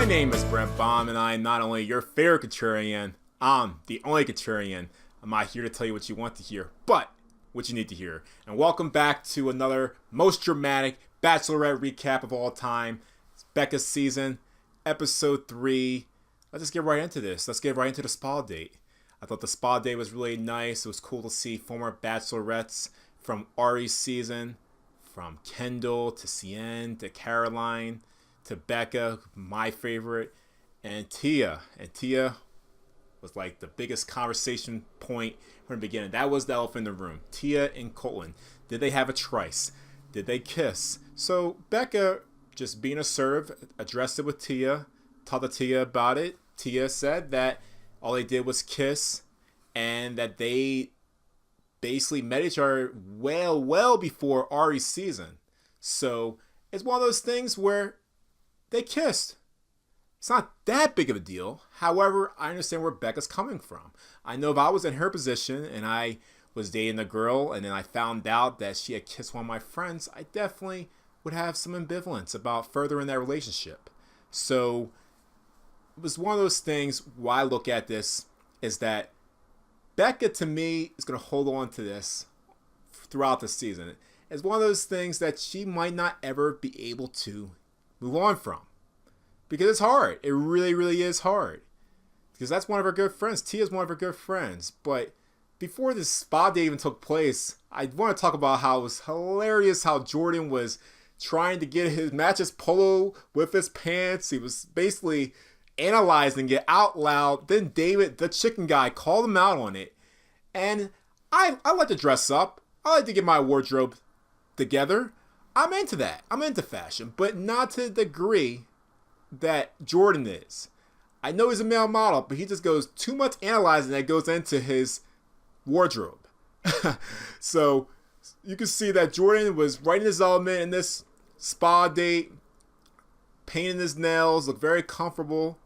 My name is Brent Baum, and I am not only your favorite contrarian, I'm the only contrarian. I'm not here to tell you what you want to hear, but what you need to hear. And welcome back to another most dramatic Bachelorette recap of all time. It's Becca's season, episode 3. Let's just get right into this. Let's get right into the spa date. I thought the spa date was really nice. It was cool to see former Bachelorettes from Arie's season, from Kendall to Seinne to Caroline to Becca, my favorite, and Tia. And Tia was like the biggest conversation point from the beginning. That was the elephant in the room. Tia and Colton. Did they have a tryst? Did they kiss? So Becca, just being assertive, addressed it with Tia, talked to Tia about it. Tia said that all they did was kiss and that they basically met each other well before Arie's season. So it's one of those things where they kissed. It's not that big of a deal. However, I understand where Becca's coming from. I know if I was in her position and I was dating a girl and then I found out that she had kissed one of my friends, I definitely would have some ambivalence about furthering that relationship. So it was one of those things why I look at this is that Becca, to me, is going to hold on to this throughout the season. It's one of those things that she might not ever be able to move on from. Because it's hard. It really, really is hard. Because that's one of her good friends. Tia's one of her good friends. But before this spa date even took place, I want to talk about how it was hilarious how Jordan was trying to get his match his polo with his pants. He was basically analyzing it out loud. Then David, the chicken guy, called him out on it. And I like to dress up. I like to get my wardrobe together. I'm into that. I'm into fashion, but not to the degree that Jordan is. I know he's a male model, but he just goes too much analyzing that goes into his wardrobe. So you can see that Jordan was right in his element in this spa date, painting his nails, looked very comfortable.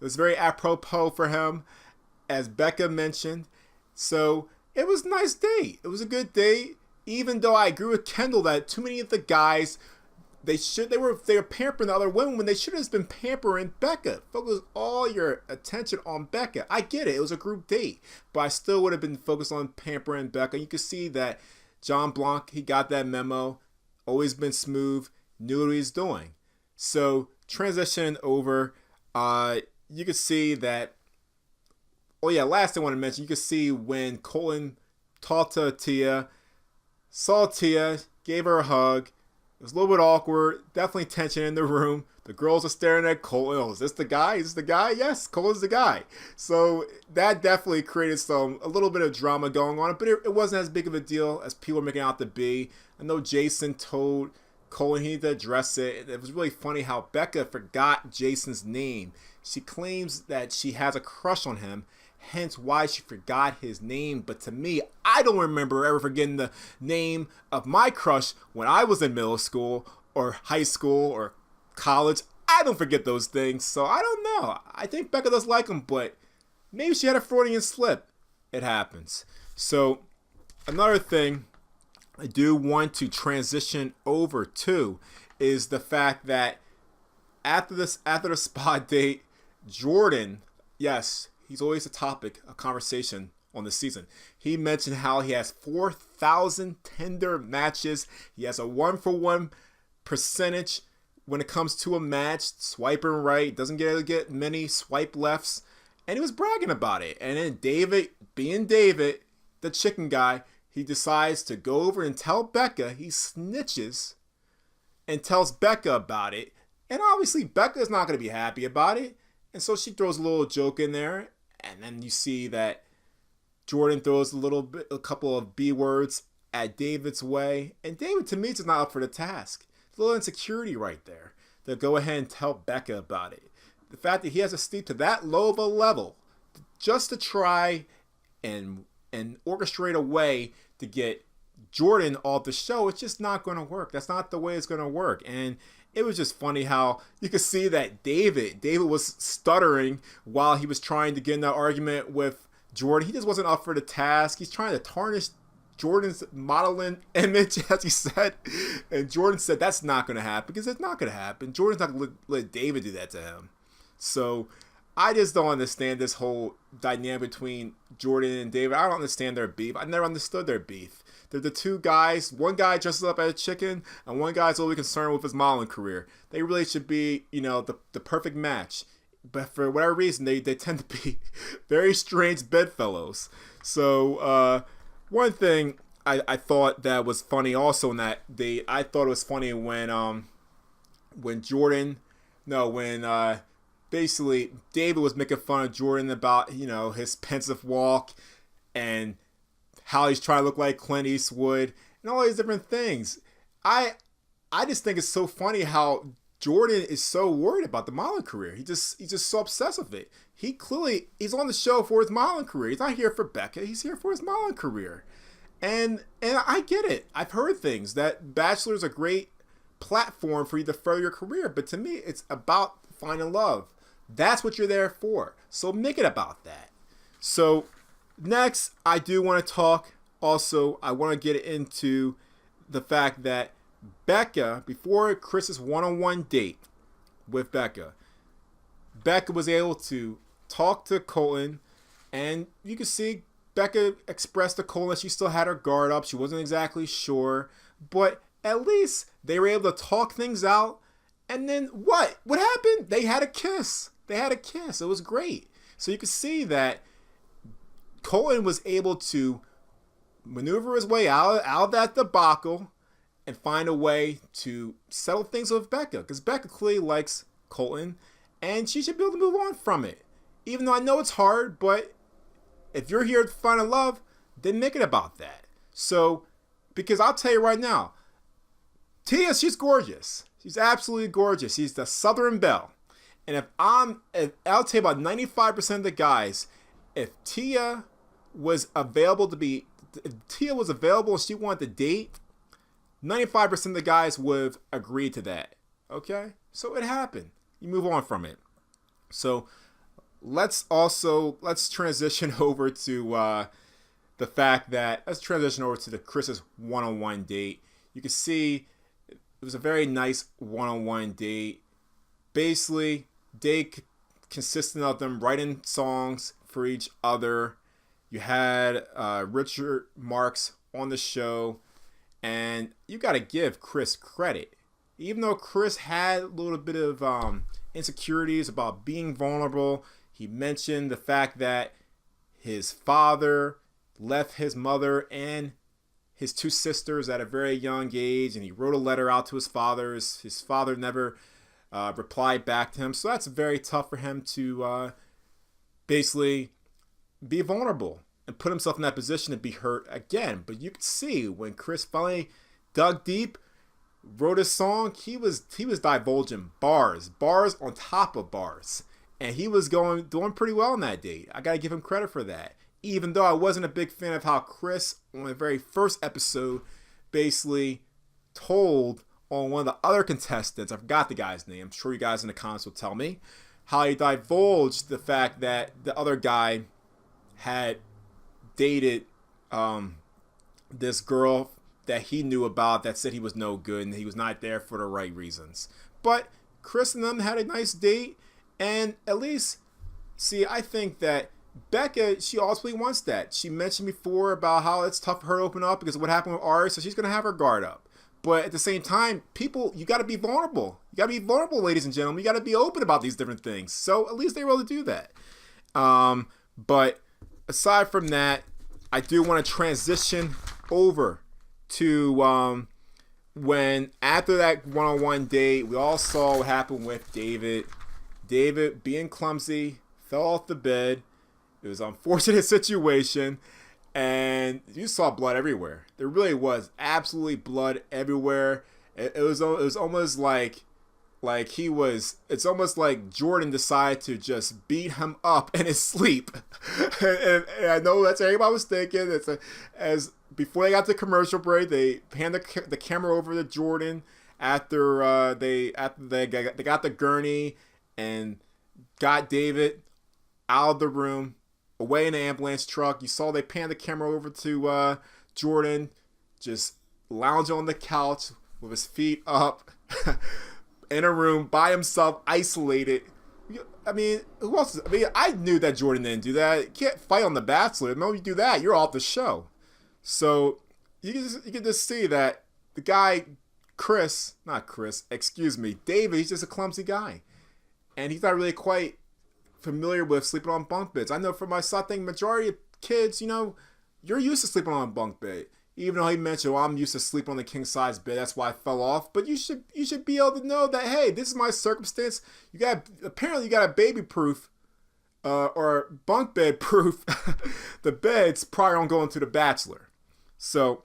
It was very apropos for him, as Becca mentioned. So it was a nice date. It was a good date. Even though I agree with Kendall that too many of the guys, they were pampering the other women when they should have just been pampering Becca. Focus all your attention on Becca. I get it. It was a group date. But I still would have been focused on pampering Becca. You can see that John Blanc, he got that memo. Always been smooth. Knew what he was doing. So transition over. You can see that. Oh yeah, last thing I want to mention. You can see when Colton talked to Tia, saw Tia, gave her a hug. It was a little bit awkward. Definitely tension in the room. The girls are staring at Colton. Oh, is this the guy? Is this the guy? Yes, Colton's the guy. So that definitely created a little bit of drama going on. But it wasn't as big of a deal as people were making out to be. I know Jason told Colton he needed to address it. It was really funny how Becca forgot Jason's name. She claims that she has a crush on him. Hence why she forgot his name. But to me, I don't remember ever forgetting the name of my crush when I was in middle school or high school or college. I don't forget those things. So I don't know. I think Becca does like him, but maybe she had a Freudian slip. It happens. So another thing I do want to transition over to is the fact that after the spa date, Jordan, yes, he's always a topic of conversation on the season. He mentioned how he has 4,000 Tinder matches. He has a 1-for-1 percentage when it comes to a match, swiping right, doesn't get many swipe lefts, and he was bragging about it. And then David, being David, the chicken guy, he decides to go over and tell Becca. He snitches and tells Becca about it. And obviously Becca's not going to be happy about it. And so she throws a little joke in there. And then you see that Jordan throws a couple of B words at David's way. And David, to me, is not up for the task. It's a little insecurity right there. To go ahead and tell Becca about it. The fact that he has to stoop to that low of a level just to try and orchestrate a way to get Jordan off the show, it's just not going to work. That's not the way it's going to work. And it was just funny how you could see that David was stuttering while he was trying to get in that argument with Jordan. He just wasn't up for the task. He's trying to tarnish Jordan's modeling image, as he said. And Jordan said that's not going to happen because it's not going to happen. Jordan's not going to let David do that to him. So I just don't understand this whole dynamic between Jordan and David. I don't understand their beef. I never understood their beef. They're the two guys. One guy dresses up as a chicken, and one guy's only concerned with his modeling career. They really should be, the perfect match. But for whatever reason, they tend to be very strange bedfellows. So one thing I thought that was funny also in that I thought it was funny when basically David was making fun of Jordan about his pensive walk and how he's trying to look like Clint Eastwood and all these different things. I just think it's so funny how Jordan is so worried about the modeling career. He's just so obsessed with it. He's on the show for his modeling career. He's not here for Becca. He's here for his modeling career. And I get it. I've heard things that Bachelor is a great platform for you to further your career, but to me, it's about finding love. That's what you're there for. So make it about that. So next, I do want to talk. Also, I want to get into the fact that Becca, before Chris's one-on-one date with Becca was able to talk to Colton, and you can see Becca expressed to Colton that she still had her guard up. She wasn't exactly sure, but at least they were able to talk things out. And then what? What happened? They had a kiss. It was great. So you can see that Colton was able to maneuver his way out of that debacle and find a way to settle things with Becca, because Becca clearly likes Colton, and she should be able to move on from it. Even though I know it's hard, but if you're here to find a love, then make it about that. So, because I'll tell you right now, Tia, she's gorgeous. She's absolutely gorgeous. She's the Southern Belle. And I'll tell you about 95% of the guys, if Tia was available and she wanted to date, 95% of the guys would have agreed to that. Okay? So it happened. You move on from it. So let's transition over to the Chris's one-on-one date. You can see it was a very nice one-on-one date. Basically, they consistent of them writing songs for each other. You had Richard Marx on the show, and you got to give Chris credit. Even though Chris had a little bit of insecurities about being vulnerable, he mentioned the fact that his father left his mother and his two sisters at a very young age, and he wrote a letter out to his father. His father never replied back to him, so that's very tough for him to basically be vulnerable and put himself in that position to be hurt again. But you could see when Chris finally dug deep, wrote a song, he was divulging bars on top of bars, and he was doing pretty well on that date. I gotta give him credit for that. Even though I wasn't a big fan of how Chris, on the very first episode, basically told on one of the other contestants, I forgot the guy's name, I'm sure you guys in the comments will tell me, how he divulged the fact that the other guy had dated this girl that he knew about that said he was no good and he was not there for the right reasons. But Chris and them had a nice date, and at least, I think that Becca, she ultimately wants that. She mentioned before about how it's tough for her to open up because of what happened with Arie, so she's going to have her guard up. But at the same time, people, you got to be vulnerable. You got to be vulnerable, ladies and gentlemen. You got to be open about these different things. So at least they were able to do that. But aside from that, I do want to transition over to when after that one-on-one date, we all saw what happened with David. David, being clumsy, fell off the bed. It was an unfortunate situation, and you saw blood everywhere. There really was absolutely blood everywhere. It was almost like it's almost like Jordan decided to just beat him up in his sleep. and I know that's what everybody was thinking. As before they got the commercial break, they handed the camera over to Jordan after they got the gurney and got David out of the room, away in the ambulance truck. You saw they panned the camera over to Jordan, just lounging on the couch with his feet up in a room by himself, isolated. I mean, who else? I mean, I knew that Jordan didn't do that. You can't fight on The Bachelor. The moment you do that, you're off the show. So you can just see that the guy, David, he's just a clumsy guy. And he's not really quite familiar with sleeping on bunk beds. I know for myself, I think majority of kids, you're used to sleeping on a bunk bed. Even though he mentioned, well, I'm used to sleeping on the king size bed, that's why I fell off. But you should be able to know that, hey, this is my circumstance. Apparently you got a baby proof or bunk bed proof. The beds prior on going to The Bachelor. So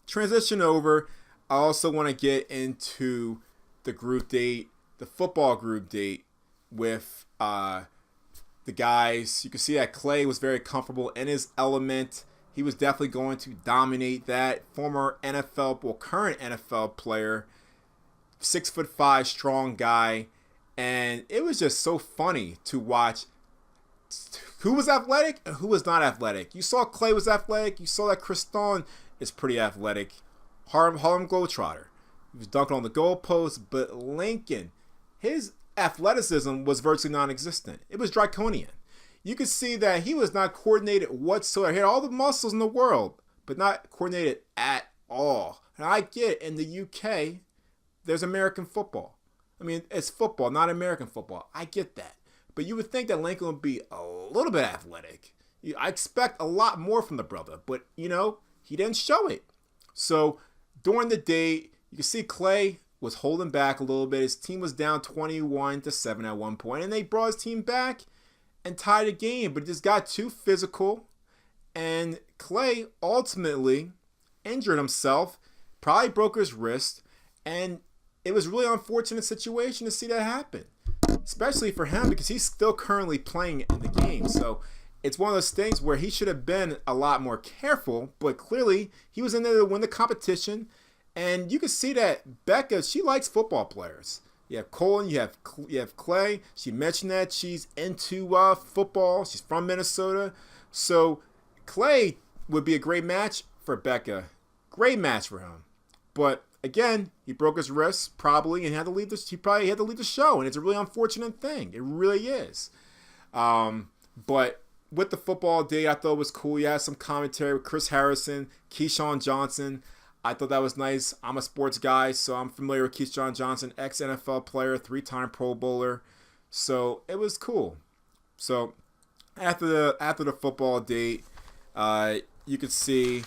transition over. I also want to get into the group date, the football group date with the guys. You can see that Clay was very comfortable in his element. He was definitely going to dominate that. Current NFL player, 6'5", strong guy, and it was just so funny to watch who was athletic and who was not athletic. You saw Clay was athletic. You saw that Chris Stone is pretty athletic. Harlem Globetrotter. He was dunking on the goalpost, but Lincoln, his athleticism was virtually non-existent. It was draconian. You could see that he was not coordinated whatsoever. He had all the muscles in the world, but not coordinated at all. And I get it, in the UK, there's American football. I mean, it's football, not American football. I get that. But you would think that Lincoln would be a little bit athletic. I expect a lot more from the brother, but, he didn't show it. So during the date, you can see Clay was holding back a little bit. His team was down 21-7 at one point, and they brought his team back and tied the game, but it just got too physical, and Clay ultimately injured himself, probably broke his wrist, and it was a really unfortunate situation to see that happen, especially for him because he's still currently playing in the game. So it's one of those things where he should have been a lot more careful, but clearly he was in there to win the competition, and you can see that Becca, she likes football players. You have Colton, you have Clay. She mentioned that she's into football. She's from Minnesota. So Clay would be a great match for Becca. Great match for him. But again, he broke his wrist probably and he probably had to leave the show. And it's a really unfortunate thing. It really is. But with the football day, I thought it was cool. You had some commentary with Chris Harrison, Keyshawn Johnson. I thought that was nice. I'm a sports guy, so I'm familiar with Keyshawn Johnson, ex-NFL player, 3-time Pro Bowler. So it was cool. So after the football date, you could see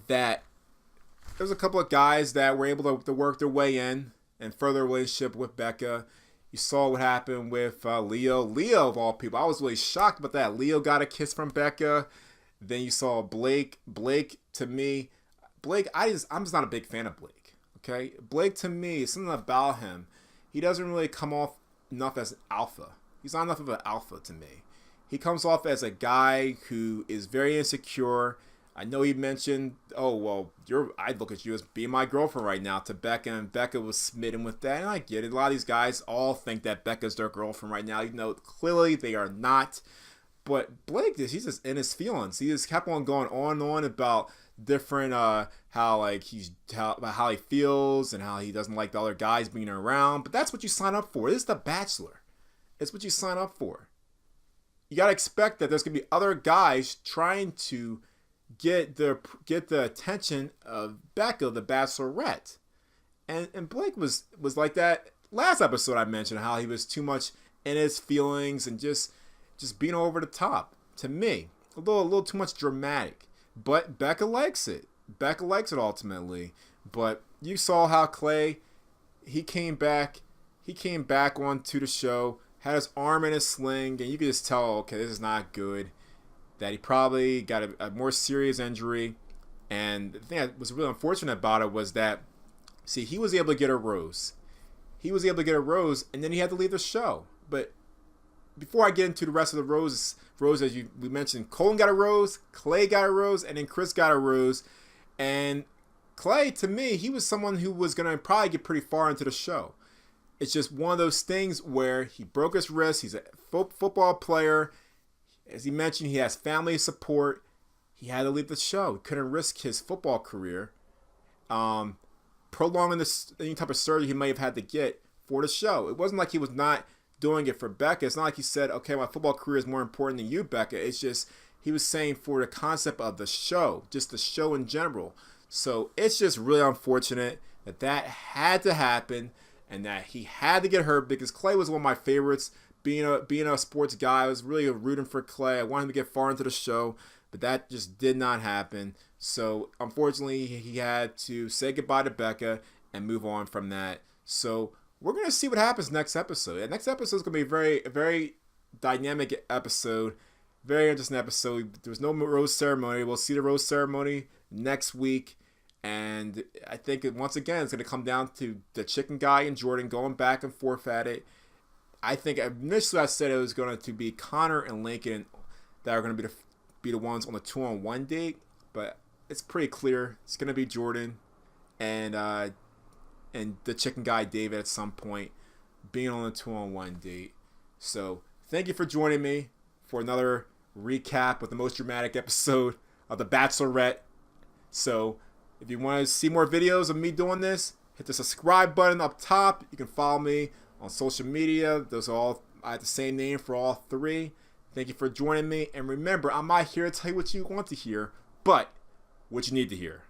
that there was a couple of guys that were able to work their way in and further a relationship with Becca. You saw what happened with Leo. Leo, of all people, I was really shocked about that. Leo got a kiss from Becca. Then you saw Blake. Blake, to me, I'm just not a big fan of Blake. Okay, Blake, to me, something about him, he doesn't really come off enough as an alpha. He's not enough of an alpha to me. He comes off as a guy who is very insecure. I know he mentioned, oh well, I look at you as being my girlfriend right now to Becca, and Becca was smitten with that, and I get it. A lot of these guys all think that Becca's their girlfriend right now, even though clearly they are not. But Blake, he's just in his feelings. He just kept on going on and on about different how he feels and how he doesn't like the other guys being around. But that's what you sign up for. This is The Bachelor. It's what you sign up for. You gotta expect that there's gonna be other guys trying to get the attention of Becca, the Bachelorette, and Blake was like that last episode. I mentioned how he was too much in his feelings and just being over the top. To me, a little too much dramatic. But Becca likes it. Becca likes it ultimately. But you saw how Clay, he came back onto the show, had his arm in a sling, and you could just tell, okay, this is not good. That he probably got a more serious injury. And the thing that was really unfortunate about it was that, see, he was able to get a rose. And then he had to leave the show. But before I get into the rest of the roses, as we mentioned, Colton got a rose, Clay got a rose, and then Chris got a rose. And Clay, to me, he was someone who was going to probably get pretty far into the show. It's just one of those things where he broke his wrist. He's a football player. As he mentioned, he has family support. He had to leave the show. He couldn't risk his football career, prolonging any type of surgery he may have had to get for the show. It wasn't like he was not doing it for Becca. It's not like he said, okay, my football career is more important than you, Becca. It's just he was saying for the concept of the show, just the show in general. So it's just really unfortunate that that had to happen and that he had to get hurt, because Clay was one of my favorites. Being a sports guy, I was really rooting for Clay. I wanted him to get far into the show, but that just did not happen. So unfortunately, he had to say goodbye to Becca and move on from that. So we're going to see what happens next episode. The next episode is going to be a very dynamic episode, very interesting episode. There's no rose ceremony. We'll see the rose ceremony next week. And I think once again, it's going to come down to the chicken guy and Jordan going back and forth at it. I think initially I said it was going to be Connor and Lincoln that are going to be the ones on the 2-on-1 date, but it's pretty clear it's going to be Jordan and the chicken guy David at some point being on the 2-on-1 date. So thank you for joining me for another recap of the most dramatic episode of The Bachelorette. So if you want to see more videos of me doing this, hit the subscribe button up top. You can follow me on social media. Those are all, I have the same name for all three. Thank you for joining me. And remember, I'm not here to tell you what you want to hear, but what you need to hear.